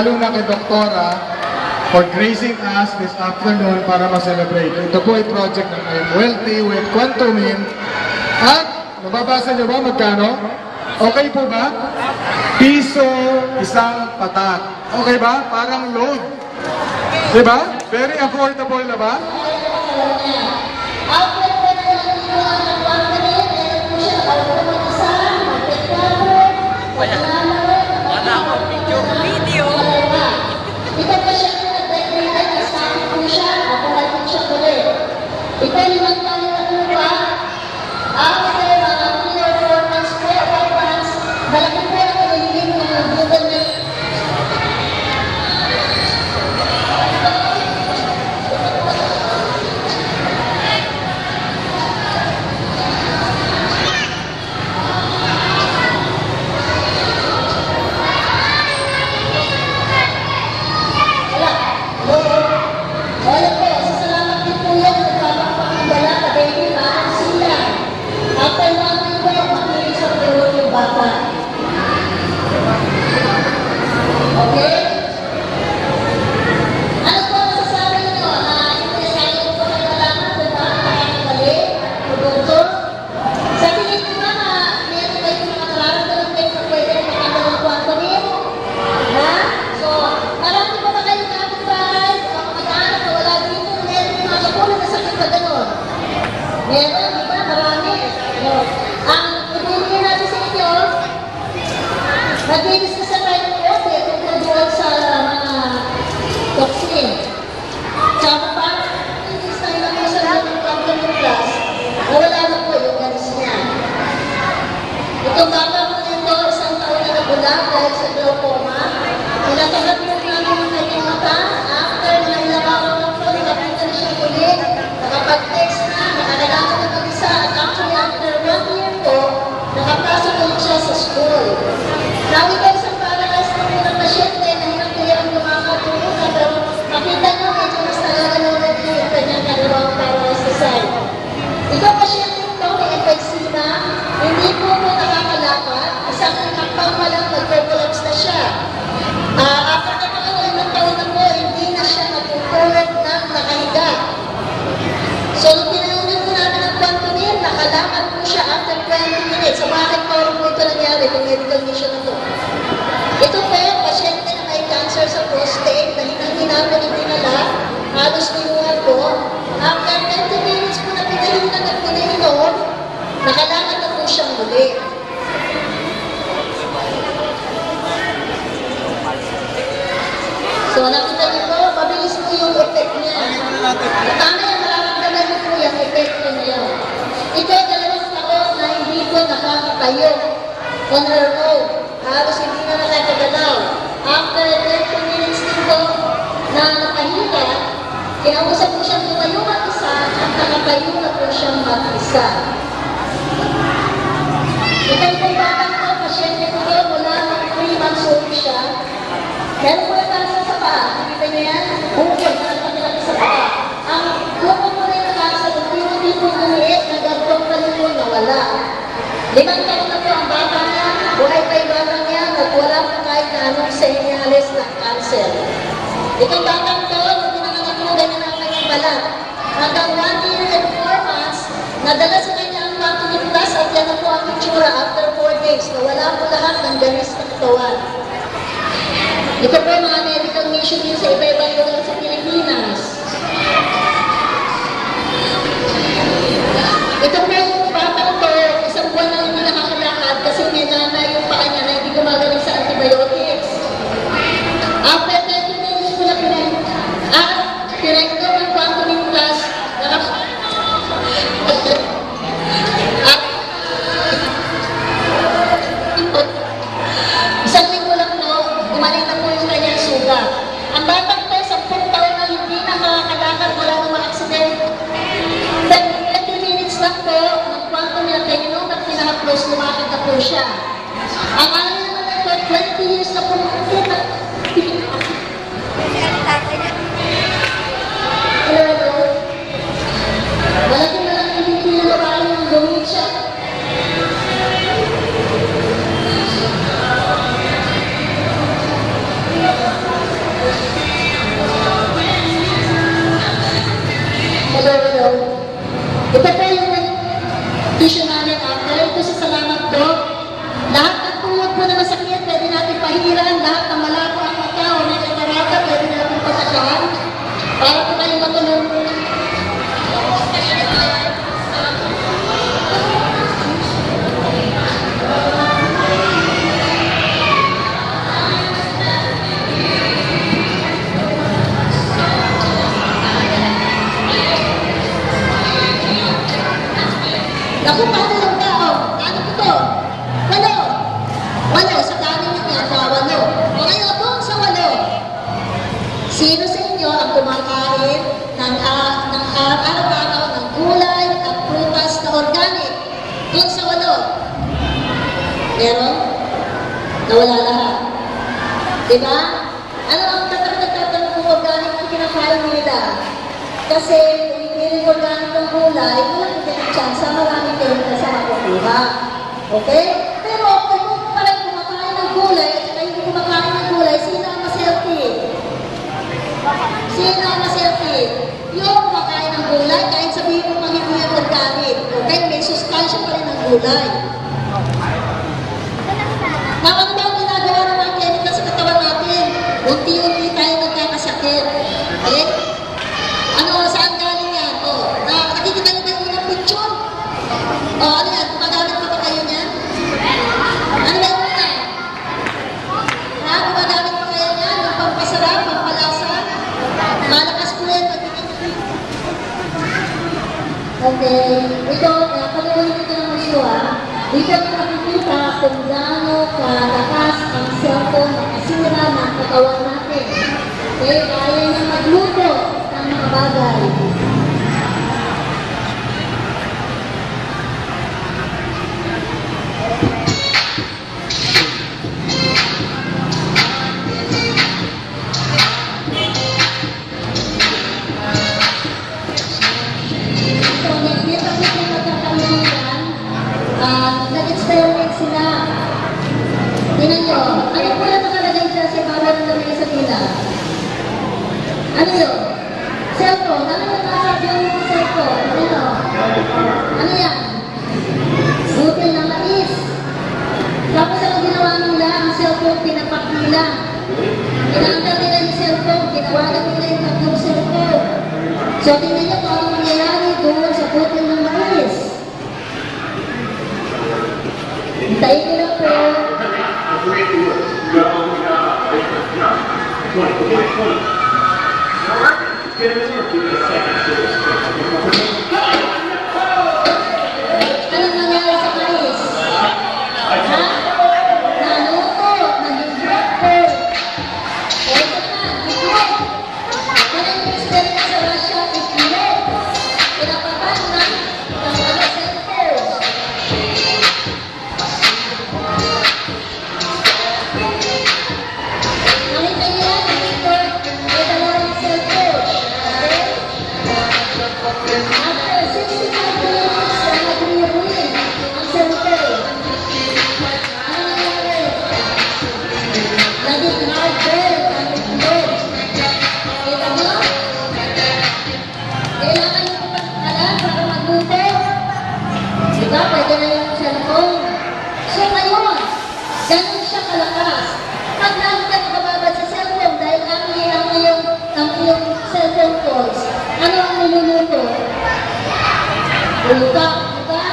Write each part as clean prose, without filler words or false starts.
Lalo na kay Doktora for gracing us this afternoon para ma-celebrate. Ito po ay project ng IMWLT with Quantumin. At nababasa niyo ba magkano? Okay po ba? Piso isang patak. Okay ba? Parang load. Diba? Very affordable na ba? Wala akong video. Ito pa siya na nag-decorate, kasama po siya, makuha po siya ulit. Ito limang taon na po ba? After mga 3 or 4 months po, 5 months, malaki po ang magiging mga Google na. Meron, di ba? Marami. Ang pagpilihan natin sa inyo, nag-i-discuss na tayo ng kote tungkol doon sa mga toxin. Tsaka parang i-discuss tayo na po sa mga company class na wala na po yung garis niya. Itong bata po nito, isang taon na nabula dahil sa glaucoma. Pinatanggap po namin yung kanyang mata. After na ilang araw na po, nakapunta na siya ulit. Nakapag-text na, nakalala na mag-isa. At actually, after 1 year po, nakapasok ulit siya sa school. Nawi ko isang paralyzed na po ng pasyente na hinagtuloy ang lumakatulong na pero makita nyo medyo mas nalalanunan niya yung kanyang kalawang paralyzed na side. Ito pasyente ito, may emphysema, hindi po nakakalakad, isang kakapang malang nagpo-collapse na siya. After na mga ilang taon na po, hindi na siya natutulog ng nakahiga. So, nung pinaunin po namin ang Quantumin, nakalakad po siya after 20 minutes. Sa bakit po ito nangyari, kung medical mission na to. Ito po yung pasyente na may cancer sa prostate, na hinang-hina po ng dinala, halos minuhan po. After 20 minutes po na pinahinan at pinahinom, nakalakad na po siyang muli. So, nakita niyo po, mabilis po yung effect niya. Tama yan, mararamdaman niyo po yung effect niya na yun. Ito ay 2 taon na hindi po nakakatayo on her own. Halos hindi na nakakagalaw. After 30 minutes din po na nakahiga, kinausap po siyang tumayo mag-isa at nakatayo na po siyang mag-isa. Ito yung batang po, pasyente po ko, mula ng 3 months old siya. Meron po yung kansa sa paa. Nakita niyo yan? Bukod na nagpapilaki sa paa. Ang bukod po na yung kansa, hindi po gumiit, nag-abdong pa rin po nawala. 5 taon na po ang bata niya, buhay pa yung bata niya, nagwala po kahit na anong senyales ng cancer. Itong batang to, hindi nanganak mo ganyan ang kanyang balat. Hanggang 1 year and 4 months, nadala sa kanya ang Quantumin Plus at yan na po ang itsura after 4 days. Nawala po lahat ng gamis na katawan. Ito po mga medical mission din sa iba-ibang lugar sa Pilipinas. Ito po yung batang to, isang buwan na hindi nakakalakad kasi may nanay yung paa niya na hindi gumagaling sa antibiotics. After 20 minutes po na pinag-director ng Quantumin Plus, isang linggo lang po, umaling na po yung kanyang sugat. Ang batang po, 10 taon na hindi nakakalakad, wala namang accident. 20 minutes lang po, ng Quantumin at kainom at pinaka-close, lumakad na po siya. Ang ano naman na po, 20 years na po, hello. Malaki-malaki hindi pinalabahan ng gawin siya. na masakit, pwede natin pahiran. Lahat ng malabo ang mata o may katarata, pwede natin pasakahan. Para po kayo matulong. Naku, paano yung tao? Ano po to? Walo. Walo. Sa dami niya, walo. O ngayon, doon sa walo. Sino sa inyo ang kumakain ng araw-araw ng gulay at prutas na organic? Doon sa walo. Meron? Nawala lahat. Diba? Ano ang tatanong kung organic ang kinakain nila? Kasi kung hindi organic ng gulay, walang hindi ng chance, maraming chemical sa makukuha. Okay? Pero kung parang kumakain ng gulay at saka hindi kumakain ng gulay, sino ang mas-healthy? Sino ang mas-healthy? Yung kumakain ng gulay, kahit sabihin mo pang hindi yung organic. Okay? May sustansya pa rin ng gulay. Ano ba ang ginagawa ng mga chemical sa katawan natin? Unti-unti tayo nagkakasakit. Okay? Ano, saan galing yan? O, nakikita niyo ba yung unang picture? O, ano yan? Gumagamit pa ba kayo niyan? Ano ba yung una? Ha? Gumagamit pa kayo niyan? Yung pampasarap, pampalasa? Malakas po yan. Okay. Ito, pag-ulit ito ng musyo, ha? Dito nakikita kung gaano kalakas ang cellphone na kasira ng katawan natin. Okay? Kaya niya magluto ng mga bagay. Nag-experiment sila. Tingnan nyo, ano po na nakalagay dyan sa bawat ng isa nila? Ano yun? Cellphone. Ano yung nasa yung cellphone? Ano? Ano yan? Butil ng mais. Tapos ano ginawa nila? Ang cellphone, pinapak nila. Pinanggal nila yung cellphone, ginawagan nila yung tatlong cellphone. So, tingnan nyo kung ano mangyayari doon sa butil ng mais. Hintayin nyo lang po. Anong nangyari sa mais? Ha? Naluto, naging broccoli. Ito na, itlog. Ano yung experience sa Russia? Itlog. Pinapatan ng cellphone. Nakita niyo yan, dito, may dalawa yung cellphone. Okay? After 65 minutes, nag-re-ring ang cellphone. Ano nangyari? Naging hardware ang itlog. Kita mo? Kailangan nyo pagkalan para magluto. Diba? Pwede na yung cellphone. So ngayon, ganun siya kalakas. Pag lalo ka nakababad sa cellphone dahil ang iyong cellphone calls, ano ang niluluto? Utak, diba?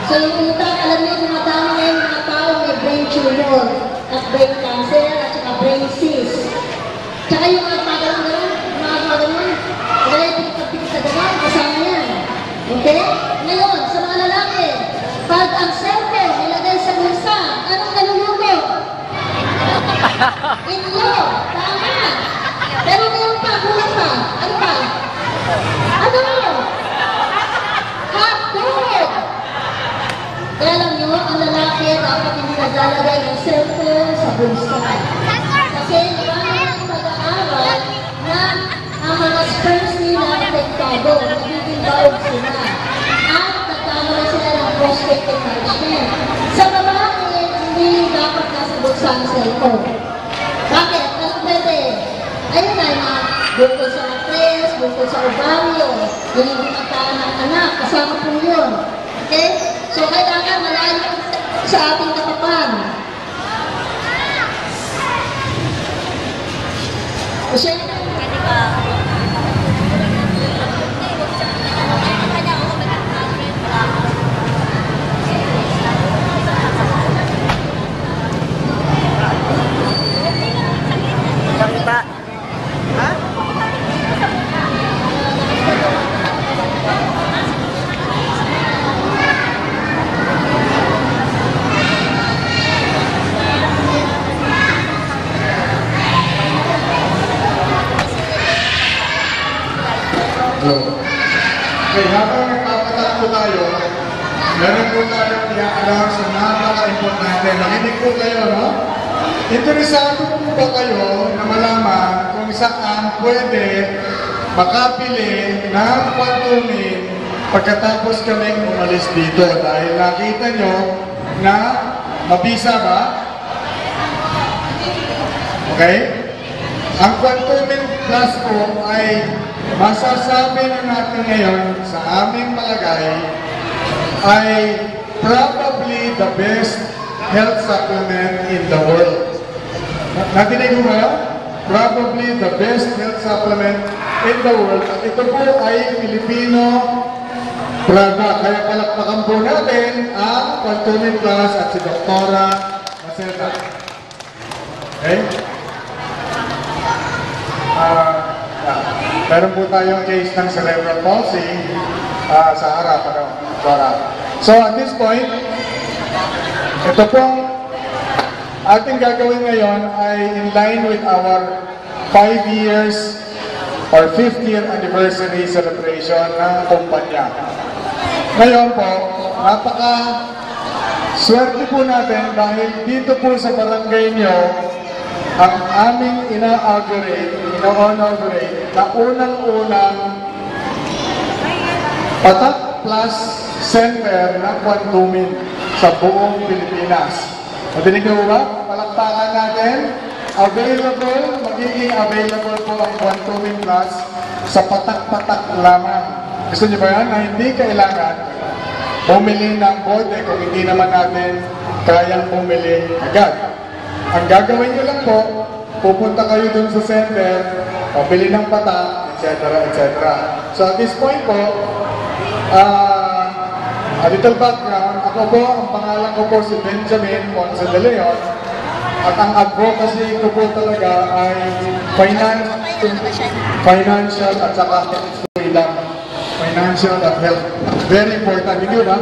So yung utak, alam niyo, dumadami na yung mga tao may brain tumor at brain cancer at saka brain cyst. Tsaka yung mga pagano'n, wala yung pinagpapit sa gano'n, kasama yan. Okay? Ngayon, sa mga lalaki, pag ang cellphone nilagay sa bulsa, anong naluluto? Itlog! Tama! Pero ngayon pa, kulang pa. Ano pa? Ano? Hotdog! Kaya alam nyo, ang lalaki dapat hindi naglalagay ng cellphone sa bulsa. Kasi marami ang pag-aaral na ang mga sperms nila apektado, nagiging baog sila. At nagkakaroon sila ng prostate enlargement. Sa babae, hindi dapat nasa bulsa ang cellphone. Bakit? Ano pwede? Ayun na yung mga bukol sa matres, bukol sa ovaryo, yung hindi magkaroon ng anak, kasama po yun. Okay? So, kailangan malayo sa ating kapapan. Siya Kita. Ha? Okay, habang nagpapatakbo tayo, meron po tayong i-announce na napaka-importante. Nakinig po kayo, no? Interesado po ba kayo na malaman kung saan pwede makapili ng kwantumin pagkatapos kaming umalis dito? Dahil nakita nyo na mabisa ba? Okay? Ang Quantumin Plus po ay masasabi na natin ngayon sa aming palagay ay probably the best health supplement in the world. Natinig mo ba? Probably the best health supplement in the world. At ito po ay Filipino product. Kaya palakpakan po natin ang Quantumin Plus at si Doktora Maceta. Okay? Meron po tayong case ng cerebral palsy sa harap. So at this point, ito pong ating gagawin ngayon ay in line with our 5 years or 5th year anniversary celebration ng kumpanya. Ngayon po, napaka-swerte po natin dahil dito po sa barangay nyo, ang aming ina-inaugurate na unang-unang Patak Plus Center ng Quantumin sa buong Pilipinas. Madinig na ba? Palakpakan natin. Magiging available po ang Quantumin Plus sa patak-patak lamang. Gusto niyo ba yan? Na hindi kailangan bumili ng bote kung hindi naman natin kayang bumili agad. Ang gagawin nyo lang po, pupunta kayo dun sa center, pabili ng patak, etc. So at this point po, a little background, ako po, ang pangalan ko po si Benjamin Ponce de Leon, at ang advocacy ko po talaga ay financial at saka freedom. Financial at health. Very important. Hindi ba?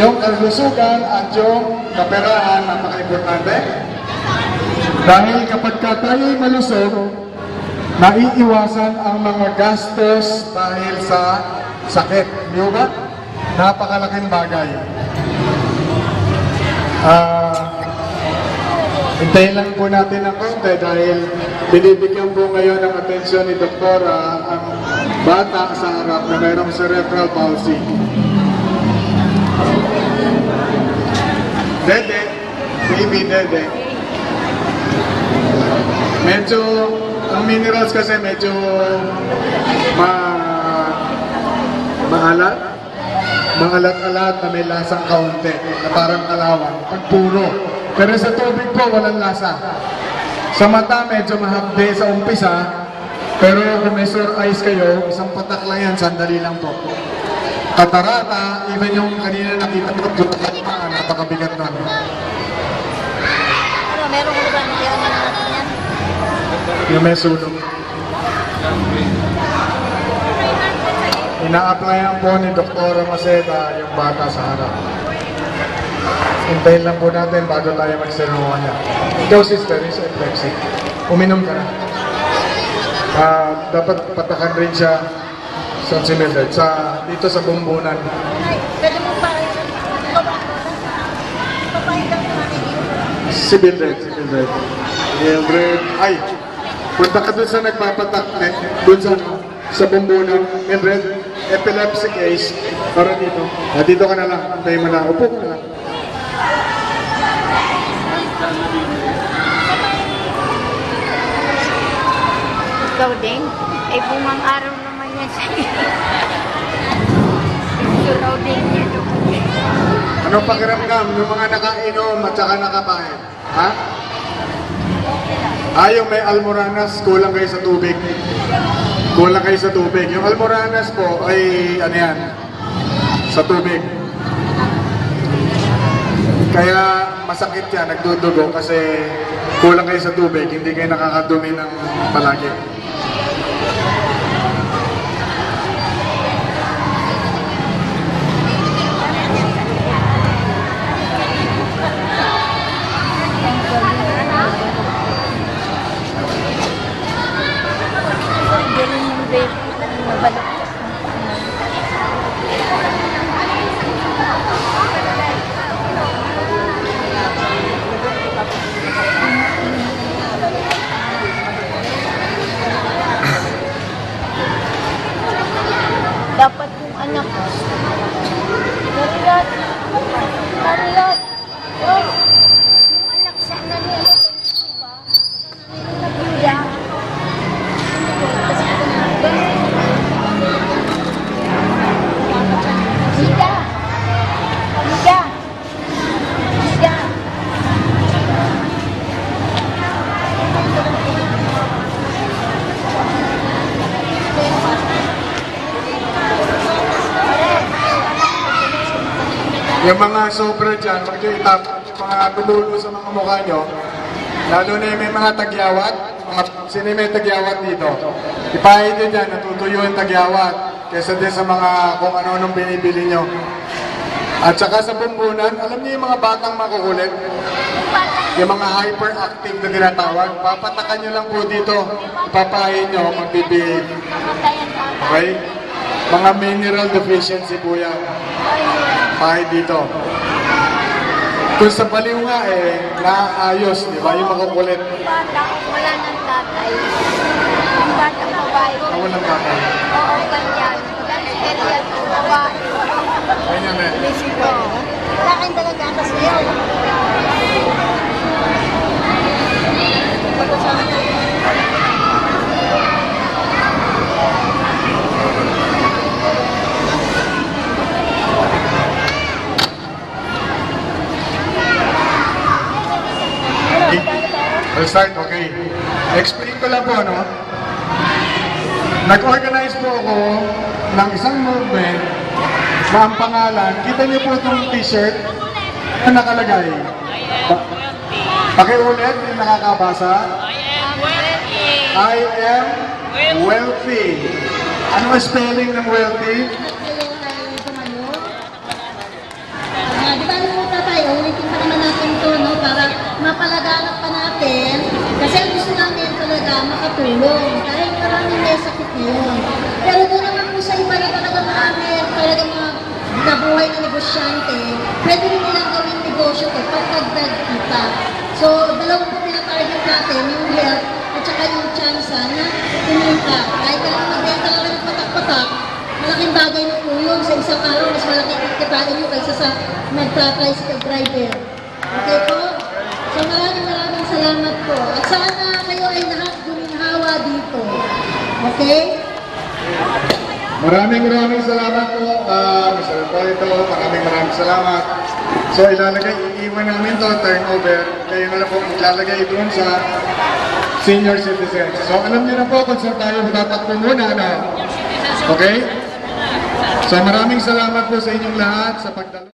Yung kalusugan at yung kaperahan, napaka-importante. Dahil kapag tayo'y malusog, naiiwasan ang mga gastos dahil sa sakit. Di ba? Napakalaking bagay. Hintayin lang po natin ang konti dahil binibigyan po ngayon ng atensyon ni Doktora ang bata sa harap na mayroong cerebral palsy. Dede, baby Dede. Medyo, ang minerals kasi medyo maalat-alat na may lasang kaunti, na parang kalawang, pag puro. Pero sa tubig po, walang lasa. Sa mata, medyo mahapde sa umpisa, pero kung may sore eyes kayo, isang patak lang yan, sandali lang po. Katarata, even yung kanina nakita ko, napakabigat na. meron ko ba natin yan? Yung may sunog. Ina-applyan po ni Doktora Maceta yung bata sa harap. Hintayin lang po natin bago tayo mag-seremonya. Ikaw, sister, is epilepsy. Uminom ka na. Dapat patakan rin siya sa Mildred, dito sa bumbunan. Pwede mo pa papahitan mo natin dito. Si Mildred. Mildred. Ay, punta ka dun sa nagpapatak, dun sa bumbunan. Mildred, epilepsy case. Para dito. Dito ka na lang. Antayin mo na. Upo ka na lang. Ikaw din? Ay bumang araw naman yan sa'yo. Gusto raw din yan. Anong pakiramdam ng mga nakainom at saka nakapain? Ha? Yung may Almoranas, kulang kayo sa tubig. Kulang kayo sa tubig. Yung Almoranas po ay, ano yan, sa tubig. Kaya masakit yan, nagdudugo kasi kulang kayo sa tubig, hindi kayo nakakadumi ng palagi. Dapat yung anak ko. Narilat. Narilat. Oh. Yung anak sa narilat. Diba? Narilat. Higa. Higa. Higa. Yung mga sobra dyan, pag yung itap, mga tumulo sa mga mukha nyo, lalo na yung may mga tagyawat, sino yung may tagyawat dito? Ipahid nyo dyan, natutuyo yung tagyawat, kesa din sa mga kung ano-anong binibili nyo. At saka sa bumbunan, alam niyo yung mga batang makukulit? Yung mga hyperactive na tinatawag, papatakan nyo lang po dito, ipapahid nyo, magbibihave. Okay? Mga mineral deficiency po yan. Pahid dito. Kung sa baliw nga naayos, di ba? Yung makukulit. Bata, wala ng tatay. Yung bata, babae. Walang tatay. Oo, ganyan. Ganyan, babae. Ganyan eh. Wala kayong talaga kasi yun. We'll start, okay. Explain ko lang po, no? Nag-organize po ako ng isang movement na ang pangalan, kita niyo po itong t-shirt na nakalagay. Pakiulit, yung nakakabasa. I am wealthy. Ano ang spelling ng wealthy? Di ba nung tayo, ulitin pa naman natin ito, no? Para mapalaganap pa natin. Kasi ang gusto namin talaga makatulong. Dahil maraming may sakit ngayon. Pero doon naman po sa iba na talaga namin, talaga mga nabuhay na negosyante, pwede rin nilang gawing negosyo ko, pagdagdag kita. So, dalawang po pinatarget natin, yung health at saka yung chance na kumita. Kahit ka lang magbenta ka lang ng patak-patak, malaking bagay na po yun. Sa isang araw, mas malaking kitaan nyo kaysa sa nagtra-tricycle driver. Okay po? So maraming salamat po. At sana kayo ay lahat guminhawa dito. Okay? Maraming salamat po, Mr. Polito. Maraming salamat. So iiwan namin to, turnover. Kayo na lang po ilalagay doon sa senior citizens. So alam niyo na po kung saan tayo tatakbo muna, no? Okay? So maraming salamat po sa inyong lahat sa pagdalo.